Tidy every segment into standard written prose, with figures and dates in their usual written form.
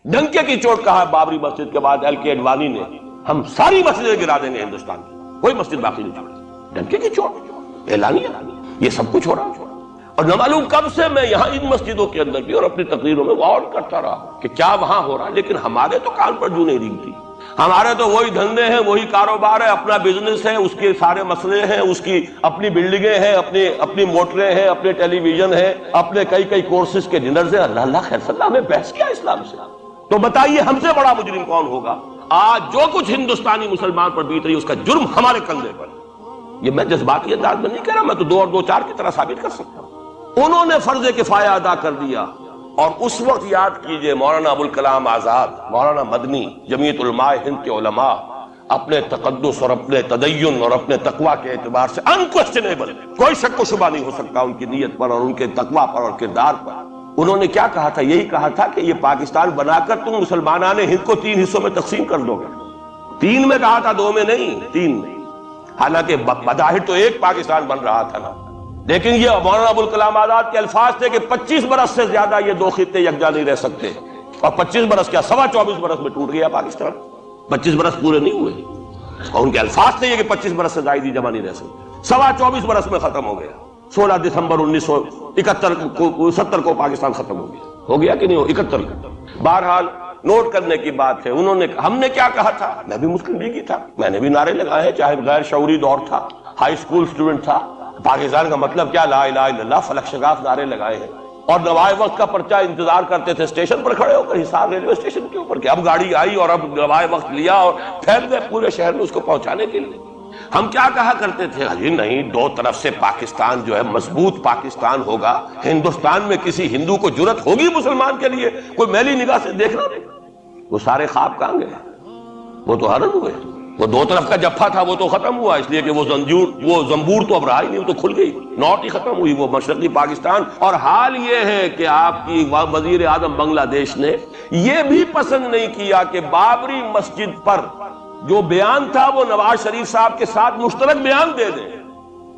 ڈنکے کی چوٹ کہا بابری مسجد کے بعد LK اڈوانی نے، ہم ساری مسجدیں گرا دیں گے ہندوستان کی، کوئی مسجد باقی نہیں چھوڑے. ڈنکے کی چوٹ اعلانیہ. یہ سب کچھ ہو رہا. اور نہ معلوم کب سے میں یہاں ان مسجدوں کے اندر بھی اور اپنی تقریروں میں غور کرتا رہا کہ کیا وہاں ہو رہا، لیکن ہمارے تو کان پر جوں نہیں ریگتی. ہمارے تو وہی دھندے ہیں، وہی کاروبار ہے، اپنا بزنس ہے، اس کے سارے مسئلے ہیں، اس کی اپنی بلڈنگیں ہیں، اپنی موٹریں ہیں، اپنے ٹیلی ویژن ہیں، اپنے کئی کورسز کے ڈنرز ہیں. اللہ خیر صلی اللہ، ہمیں بحث کیا اسلام سے؟ تو بتائیے ہم سے بڑا مجرم کون ہوگا؟ آج جو کچھ ہندوستانی مسلمان پر بیت رہی ہے اس کا جرم ہمارے کندھے پر. یہ میں جذباتی انداز میں نہیں کہہ رہا، میں تو 2 اور 2 4 کی طرح ثابت کر سکتا ہوں. انہوں نے فرض کفایہ ادا کر دیا. اور اس وقت یاد کیجئے مولانا ابوالکلام آزاد، مولانا مدنی، جمعیت علماء ہند کے علماء اپنے تقدس اور اپنے تدین اور اپنے تقوی کے اعتبار سے انکوسچنیبل، کوئی شک و شبہ نہیں ہو سکتا ان کی نیت پر اور ان کے تقوی پر اور کردار پر. انہوں نے کیا کہا تھا؟ یہی کہا تھا کہ یہ پاکستان بنا کر تم مسلمانان ہند کو 3 حصوں میں تقسیم کر دو گے. 3 میں کہا تھا، 2 میں نہیں، 3 میں. حالانکہ بظاہر تو ایک پاکستان بن رہا تھا نا، لیکن یہ مولانا ابوالکلام آزاد کے الفاظ تھے کہ 25 برس سے زیادہ یہ 2 خطے یکجا نہیں رہ سکتے. اور 25 برس کیا، 24.25 برس میں ٹوٹ گیا پاکستان. 25 برس پورے نہیں ہوئے، اور ان کے الفاظ تھے یہ کہ 25 برس سے زائد جمع نہیں رہ سکتے. 24.25 برس میں ختم ہو گیا. 16 دسمبر 1971 کو پاکستان ختم ہو گیا کہ نہیں ہو 71 کو. بہرحال نوٹ کرنے کی بات ہے، ہم نے کیا کہا تھا؟ میں بھی مسلم لیگی تھا، میں نے بھی نعرے لگائے ہیں، چاہے غیر شعوری دور تھا، ہائی اسکول اسٹوڈنٹ تھا. پاکستان کا مطلب کیا، لا الہ الا اللہ، فلک شگاف نعرے لگائے ہیں. اور نوائے وقت کا پرچہ انتظار کرتے تھے اسٹیشن پر کھڑے ہو کر، حصار ریلوے اسٹیشن کے اوپر، کہ اب گاڑی آئی اور اب نوائے وقت لیا اور پھیل گئے پورے شہر میں اس کو پہنچانے کے لیے. ہم کیا کہا کرتے تھے؟ جی نہیں، 2 طرف سے پاکستان جو ہے مضبوط پاکستان ہوگا. ہندوستان میں کسی ہندو کو جرأت ہوگی مسلمان کے لیے کوئی میلی نگاہ سے دیکھنا نہیں؟ وہ سارے خواب کہاں گئے؟ وہ تو حرم ہوئے. وہ 2 طرف کا جفا تھا وہ تو ختم ہوا، اس لیے کہ وہ زنبور تو اب رہا ہی نہیں، وہ تو کھل گئی، نوٹ ہی ختم ہوئی وہ مشرقی پاکستان. اور حال یہ ہے کہ آپ کی وزیر اعظم بنگلہ دیش نے یہ بھی پسند نہیں کیا کہ بابری مسجد پر جو بیان تھا وہ نواز شریف صاحب کے ساتھ مشترک بیان دے دیں.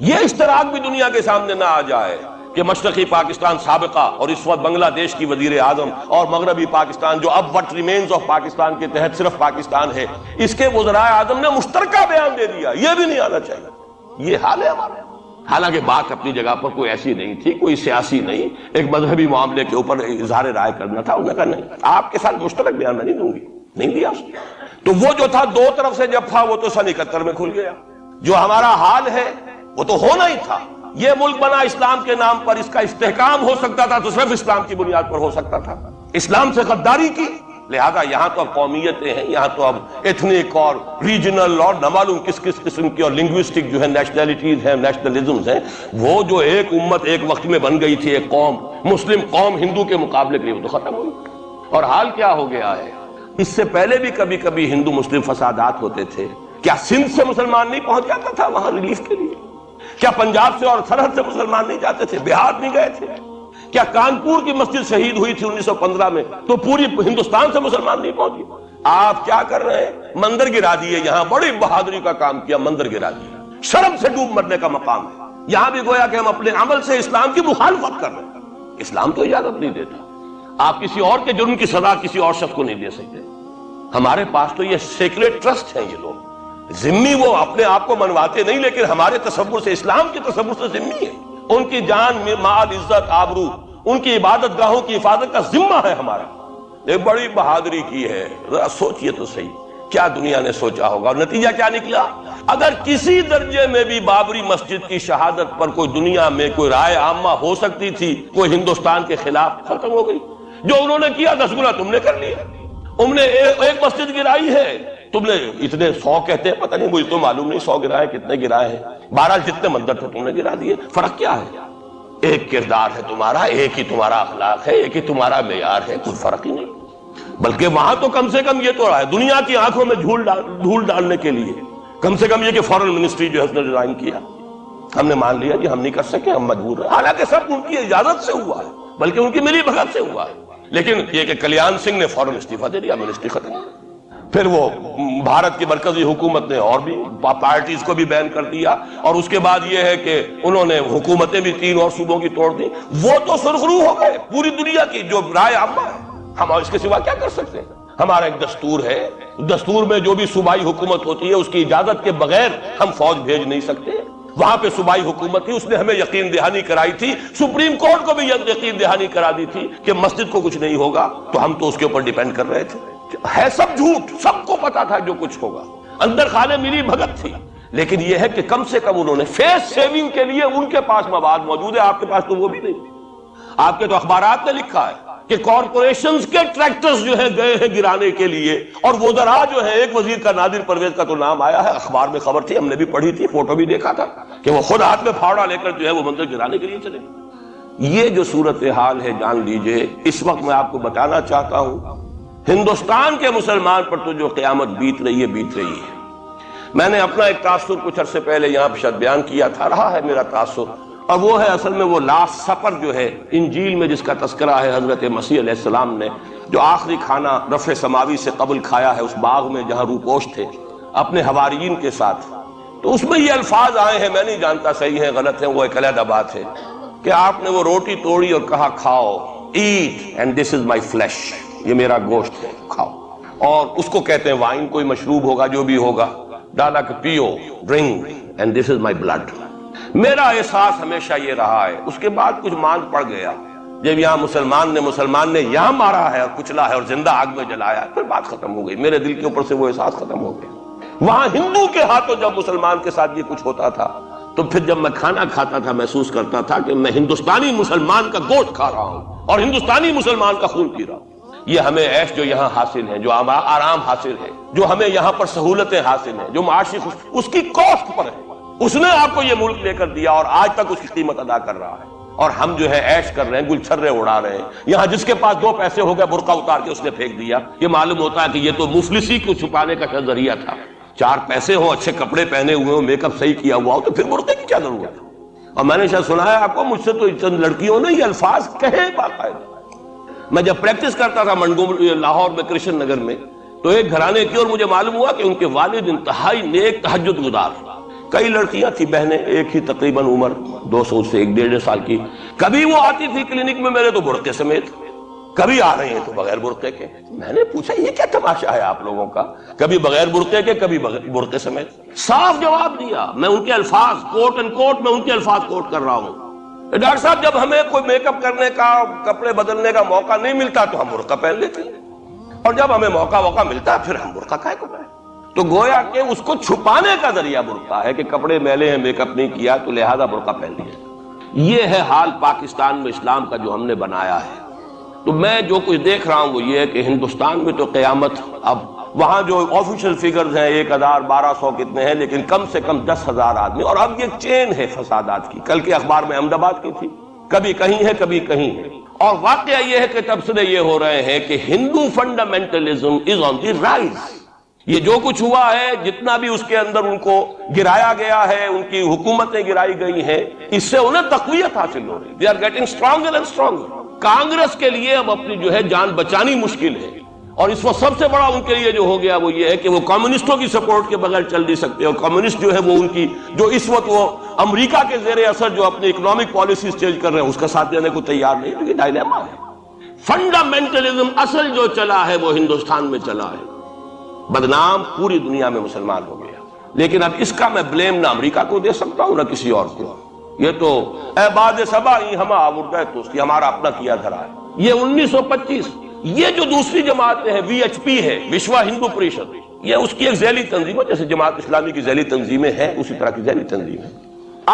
یہ اشتراک بھی دنیا کے سامنے نہ آ جائے کہ مشرقی پاکستان سابقہ اور اس وقت بنگلہ دیش کی وزیر اعظم اور مغربی پاکستان جو اب وٹ ریمینز آف پاکستان کے تحت صرف پاکستان ہے، اس کے وزراء اعظم نے مشترکہ بیان دے دیا. یہ بھی نہیں آنا چاہیے. یہ حال ہے ہمارا. حالانکہ بات اپنی جگہ پر کوئی ایسی نہیں تھی، کوئی سیاسی نہیں، ایک مذہبی معاملے کے اوپر اظہار رائے کرنا تھا. انہوں نے کہا نہیں، آپ کے ساتھ مشترک بیان میں نہیں دوں گی. نہیں دیا. تو وہ جو تھا 2 طرف سے جب تھا وہ تو سن 71 میں کھل گیا. جو ہمارا حال ہے وہ تو ہونا ہی تھا. یہ ملک بنا اسلام کے نام پر، اس کا استحکام ہو سکتا تھا تو صرف اسلام کی بنیاد پر ہو سکتا تھا. اسلام سے غداری کی، لہذا یہاں تو اب قومیتیں ہیں، یہاں تو اب ایتھنک اور ریجنل اور نہ معلوم کس قسم کی اور لنگوسٹک جو ہے نیشنلٹیز ہیں، نیشنلزمز ہیں. وہ جو ایک امت ایک وقت میں بن گئی تھی، ایک قوم، مسلم قوم ہندو کے مقابلے کے لیے، وہ تو ختم ہوئی. اور حال کیا ہو گیا ہے؟ اس سے پہلے بھی کبھی کبھی ہندو مسلم فسادات ہوتے تھے. کیا سندھ سے مسلمان نہیں پہنچ جاتا تھا وہاں ریلیف کے لیے؟ کیا پنجاب سے اور سرحد سے مسلمان نہیں جاتے تھے؟ بہار نہیں گئے تھے؟ کیا کانپور کی مسجد شہید ہوئی تھی 1915 میں تو پوری ہندوستان سے مسلمان نہیں پہنچے؟ آپ کیا کر رہے ہیں؟ مندر گرا دیے. یہاں بڑی بہادری کا کام کیا، مندر گرا دیا. شرم سے ڈوب مرنے کا مقام ہے. یہاں بھی گویا کہ ہم اپنے عمل سے اسلام کی مخالفت کر رہے ہیں. اسلام تو اجازت نہیں دیتا. آپ کسی اور کے جرم کی سزا کسی اور شخص کو نہیں دے سکتے. ہمارے پاس تو یہ سیکریٹ ٹرسٹ ہیں. یہ لوگ ذمہ وہ اپنے آپ کو منواتے نہیں، لیکن ہمارے تصور سے، اسلام کے تصور سے ذمہ ہے. ان کی جان، مال، عزت، آبرو، ان کی عبادت گاہوں کی حفاظت کا ذمہ ہے ہمارا. ایک بڑی بہادری کی ہے. ذرا سوچئے تو صحیح کیا دنیا نے سوچا ہوگا اور نتیجہ کیا نکلا. اگر کسی درجے میں بھی بابری مسجد کی شہادت پر کوئی دنیا میں کوئی رائے عامہ ہو سکتی تھی، کوئی ہندوستان کے خلاف، ختم ہو گئی. جو انہوں نے کیا 10 گنا تم نے کر لیا. تم نے ایک مسجد گرائی ہے، تم نے اتنے 100 کہتے ہیں، پتہ نہیں مجھے تو معلوم نہیں 100 گرائے کتنے گرائے ہیں. بہرحال جتنے مندر تھے تم نے گرا دیے. فرق کیا ہے؟ ایک کردار ہے تمہارا، ایک ہی تمہارا اخلاق ہے، ایک ہی تمہارا معیار ہے، کوئی فرق ہی نہیں. بلکہ وہاں تو کم سے کم یہ تو رہا ہے دنیا کی آنکھوں میں دھول ڈالنے کے لیے کم سے کم یہ کہ فورن منسٹری جو ہے اس نے ڈیزائن کیا. ہم نے مان لیا کہ ہم نہیں کر سکے، ہم مجبور ہیں. حالانکہ سب ان کی اجازت سے ہوا ہے، بلکہ ان کی ملی بھگت سے ہوا ہے. لیکن یہ کہ کلیان سنگھ نے فوراً استعفیٰ دے دیا، منسٹری ختم. پھر وہ بھارت کی مرکزی حکومت نے اور بھی پارٹیز کو بھی بین کر دیا. اور اس کے بعد یہ ہے کہ انہوں نے حکومتیں بھی 3 اور صوبوں کی توڑ دی. وہ تو سرخرو ہو گئے پوری دنیا کی جو رائے عامہ ہے. ہم اس کے سوا کیا کر سکتے ہیں؟ ہمارا ایک دستور ہے، دستور میں جو بھی صوبائی حکومت ہوتی ہے اس کی اجازت کے بغیر ہم فوج بھیج نہیں سکتے۔ وہاں پہ صوبائی حکومت تھی، اس نے ہمیں یقین دہانی کرائی تھی، سپریم کورٹ کو بھی یقین دہانی کرا دی تھی کہ مسجد کو کچھ نہیں ہوگا، تو ہم تو اس کے اوپر ڈیپینڈ کر رہے تھے۔ ہے سب جھوٹ، سب کو پتا تھا جو کچھ ہوگا، اندر خانے ملی بھگت تھی، لیکن یہ ہے کہ کم سے کم انہوں نے فیس سیونگ کے لیے ان کے پاس مواد موجود ہے، آپ کے پاس تو وہ بھی نہیں۔ آپ کے تو اخبارات میں لکھا ہے کہ کارپوریشنز کے ٹریکٹرز جو ہیں گئے ہیں گرانے کے لیے، اور وزراء جو ہے، ایک وزیر کا نادر پرویز کا تو نام آیا ہے، اخبار میں خبر تھی، ہم نے بھی پڑھی تھی، فوٹو بھی دیکھا تھا کہ وہ خود ہاتھ میں پھاوڑا لے کر جو ہے وہ منظر گرانے کے لیے چلے۔ یہ جو صورتحال ہے جان لیجئے، اس وقت میں آپ کو بتانا چاہتا ہوں ہندوستان کے مسلمان پر تو جو قیامت بیت رہی ہے۔ میں نے اپنا ایک تاثر کچھ عرصے پہلے یہاں پہ شاید بیان کیا تھا، رہا ہے میرا تاثر، اور وہ ہے اصل میں وہ لاسٹ سپر جو ہے انجیل میں جس کا تذکرہ ہے حضرت مسیح علیہ السلام نے جو آخری کھانا رفع سماوی سے قبل کھایا ہے اس باغ میں جہاں روپوش تھے اپنے حواریین کے ساتھ۔ تو اس میں یہ الفاظ آئے ہیں، میں نہیں جانتا صحیح ہیں غلط ہیں، وہ ایک علیحدہ بات ہے کہ آپ نے وہ روٹی توڑی اور کہا کھاؤ، eat and this is my flesh, یہ میرا گوشت ہے کھاؤ، اور اس کو کہتے ہیں وائن، کوئی مشروب ہوگا جو بھی ہوگا، ڈالا کہ پیو، drink and this is my blood. میرا احساس ہمیشہ یہ رہا ہے، اس کے بعد کچھ ماند پڑ گیا جب یہاں مسلمان نے یہاں مارا ہے اور کچلا ہے اور زندہ آگ میں جلایا ہے، پھر بات ختم ہو گئی، میرے دل کے اوپر سے وہ احساس ختم ہو گیا۔ وہاں ہندو کے ہاتھوں جب مسلمان کے ساتھ یہ کچھ ہوتا تھا تو پھر جب میں کھانا کھاتا تھا محسوس کرتا تھا کہ میں ہندوستانی مسلمان کا گوشت کھا رہا ہوں اور ہندوستانی مسلمان کا خون پی رہا ہوں۔ یہ ہمیں عیش جو یہاں حاصل ہے، جو آرام حاصل ہے، جو ہمیں یہاں پر سہولتیں حاصل ہیں، جو معاشی اس کی کاسٹ پر ہے، اس نے آپ کو یہ ملک لے کر دیا اور آج تک اس کی قیمت ادا کر رہا ہے، اور ہم جو ہے عیش کر رہے ہیں، گل چھرے اڑا رہے ہیں۔ یہاں جس کے پاس 2 پیسے ہو گئے برقع اتار کے اس نے پھینک دیا، یہ معلوم ہوتا ہے کہ یہ تو مفلسی کو چھپانے کا ذریعہ تھا۔ 4 پیسے ہو، اچھے کپڑے پہنے ہوئے ہو، میک اپ صحیح کیا ہوا ہو، تو پھر برقعے کی کیا ضرورت ہے؟ اور میں نے شاید سنا ہے آپ کو، مجھ سے تو چند لڑکیوں نے یہ الفاظ کہے باقاعدہ۔ میں جب پریکٹس کرتا تھا لاہور میں کرشن نگر میں، تو ایک گھرانے کی، اور مجھے معلوم ہوا کہ ان کے والد انتہائی نیک تہجد گزار، کئی لڑکیاں تھی بہنیں، ایک ہی تقریباً عمر 200 سے 1.5 سال کی، کبھی وہ آتی تھی کلینک میں میرے تو برقعے سمیت، کبھی آ رہے ہیں تو بغیر برقعے کے۔ میں نے پوچھا یہ کیا تماشا ہے آپ لوگوں کا، کبھی بغیر برقعے کے کبھی برقعے سمیت۔ صاف جواب دیا، میں ان کے الفاظ کوٹ اینڈ کوٹ میں ان کے الفاظ کوٹ کر رہا ہوں، ڈاکٹر صاحب جب ہمیں کوئی میک اپ کرنے کا، کپڑے بدلنے کا موقع نہیں ملتا تو ہم برقعہ پہن لیتے ہیں، اور جب ہمیں موقع ملتا پھر ہم برقعہ کائے کو پہنیں۔ تو گویا کہ اس کو چھپانے کا ذریعہ برقعہ ہے کہ کپڑے میلے ہیں، میک اپ نہیں کیا تو لہذا برقعہ پہن لیا۔ یہ ہے حال پاکستان میں اسلام کا جو ہم نے بنایا ہے۔ تو میں جو کچھ دیکھ رہا ہوں وہ یہ ہے کہ ہندوستان میں تو قیامت، اب وہاں جو آفیشیل فیگرز ہیں 1000 1200 کتنے ہیں، لیکن کم سے کم 10,000 آدمی، اور اب یہ چین ہے فسادات کی۔ کل کے اخبار میں احمد آباد کی تھی، کبھی کہیں ہے کبھی کہیں ہے، اور واقعہ یہ ہے کہ تبصرے یہ ہو رہے ہیں کہ ہندو فنڈامنٹلزم از آن دی رائز۔ یہ جو کچھ ہوا ہے، جتنا بھی اس کے اندر ان کو گرایا گیا ہے، ان کی حکومتیں گرائی گئی ہیں، اس سے انہیں تقویت حاصل ہو رہی، they are getting stronger and stronger. Congress کے لیے اب اپنی جو ہے جان بچانی مشکل ہے، اور اس وقت سب سے بڑا ان کے لیے جو ہو گیا وہ یہ ہے کہ وہ کمیونسٹوں کی سپورٹ کے بغیر چل نہیں سکتے، اور کمیونسٹ جو ہے وہ ان کی جو اس وقت وہ امریکہ کے زیر اثر جو اپنی اکنامک پالیسیز چینج کر رہے ہیں اس کا ساتھ دینے کو تیار نہیں، تو یہ ڈائلیما ہے۔ فنڈامنٹلزم اصل جو چلا ہے وہ ہندوستان میں چلا ہے، بدنام پوری دنیا میں مسلمان ہو گیا، لیکن اب اس کا میں بلیم نہ امریکہ کو دے سکتا ہوں نہ کسی اور کو۔ یہ تو اے باد سبا ہی ہم آوردہ توستی، ہمارا اپنا کیا دھرا ہے۔ یہ 1925 یہ جو دوسری جماعتیں ہیں، وی ایچ پی ہے، وشوا ہندو پریشد، یہ اس کی ایک ذیلی تنظیم ہے، جیسے جماعت اسلامی کی ذیلی تنظیمیں ہیں اسی طرح کی ذیلی تنظیم ہے۔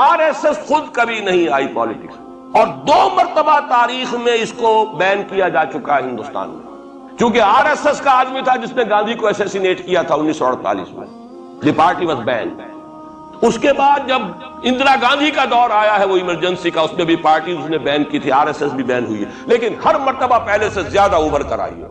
آر ایس ایس خود کبھی نہیں آئی پالیٹکس، اور 2 مرتبہ تاریخ میں اس کو بین کیا جا چکا ہے ہندوستان میں، چونکہ آر ایس ایس کا آدمی تھا جس نے گاندھی کو اسیسینیٹ کیا تھا 1948 میں، دی پارٹی واز بینڈ۔ اس کے بعد جب اندرا گاندھی کا دور آیا ہے وہ ایمرجنسی کا، اس میں بھی پارٹی اس نے بین کی تھی، آر ایس ایس بھی بین ہوئی ہے، لیکن ہر مرتبہ پہلے سے زیادہ ابھر کر آئی ہے۔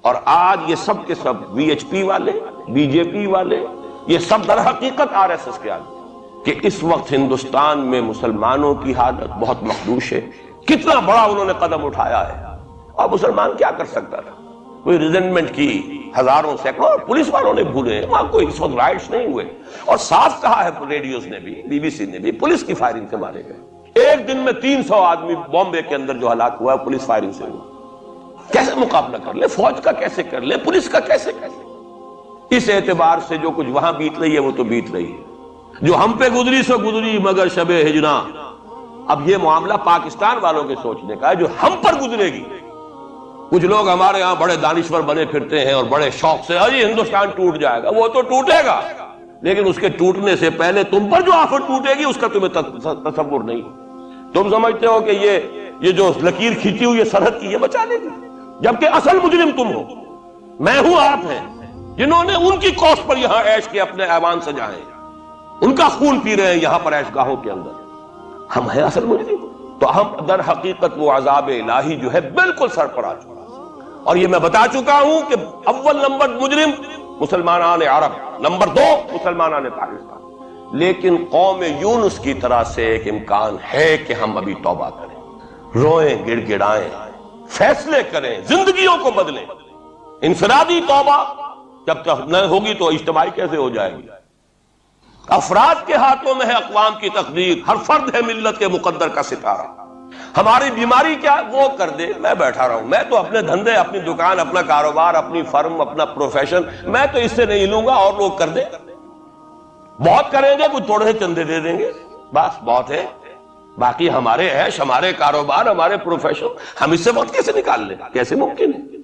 اور آج یہ سب کے سب وی ایچ پی والے، بی جے پی والے، یہ سب در حقیقت آر ایس ایس کے آدمی، کہ اس وقت ہندوستان میں مسلمانوں کی حالت بہت مخدوش ہے۔ کتنا بڑا انہوں نے قدم اٹھایا ہے، اور مسلمان کیا کر سکتا تھا؟ کوئی ریزنٹمنٹ کی ہزاروں سینکڑوں، اور پولیس والوں نے بھولے، وہاں کوئی اس وقت رائٹس نہیں ہوئے، اور صاف کہا ہے ریڈیوز نے بھی، بی بی سی نے بھی، پولیس کی فائرنگ سے مارے گئے۔ ایک دن میں 300 آدمی بامبے کے اندر جو ہلاک ہوا ہے پولیس فائرنگ سے ہوا۔ کیسے مقابلہ کر لے؟ فوج کا کیسے کر لے؟ پولیس کا کیسے کر لے؟ اس اعتبار سے جو کچھ وہاں بیت رہی ہے وہ تو بیت رہی ہے، جو ہم پہ گزری سو گزری مگر شب ہجراں۔ اب یہ معاملہ پاکستان والوں کے سوچنے کا ہے، جو ہم پر گزرے گی۔ کچھ لوگ ہمارے ہاں بڑے دانشور بنے پھرتے ہیں اور بڑے شوق سے ارے ہندوستان ٹوٹ جائے گا، وہ تو ٹوٹے گا، لیکن اس کے ٹوٹنے سے پہلے تم پر جو آفت ٹوٹے گی اس کا تمہیں تصور نہیں۔ تم سمجھتے ہو کہ یہ جو لکیر کھینچی ہوئی سرحد کی یہ بچا لے گی، جبکہ اصل مجرم تم ہو، میں ہوں، آپ ہیں، جنہوں نے ان کی کوس پر یہاں عیش کے اپنے ایوان سجائے، ان کا خون پی رہے ہیں یہاں پر عیش گاہوں کے اندر۔ ہم ہیں اصل مجرم، تو ہم در حقیقت وہ عذاب الہی جو ہے بالکل سر پر آ چکا، اور یہ میں بتا چکا ہوں کہ اول نمبر مجرم مسلمانان عرب، نمبر 2 مسلمانان پاکستان۔ لیکن قوم یونس کی طرح سے ایک امکان ہے کہ ہم ابھی توبہ کریں، روئیں، گڑ گڑائیں، فیصلے کریں، زندگیوں کو بدلیں۔ انفرادی توبہ جب تک نہ ہوگی تو اجتماعی کیسے ہو جائے گی؟ افراد کے ہاتھوں میں ہے اقوام کی تقدیر، ہر فرد ہے ملت کے مقدر کا ستارہ۔ ہماری بیماری کیا وہ کر دے، میں بیٹھا رہا ہوں، میں تو اپنے دھندے، اپنی دکان، اپنا کاروبار، اپنی فرم، اپنا پروفیشن، میں تو اس سے نہیں لوں گا، اور لوگ کر دیں، بہت کریں گے، کچھ تھوڑے سے چندے دے دیں گے، بس بہت ہے۔ باقی ہمارے عیش، ہمارے کاروبار، ہمارے پروفیشن، ہم اس سے وقت کیسے نکال لیں؟ کیسے ممکن ہے؟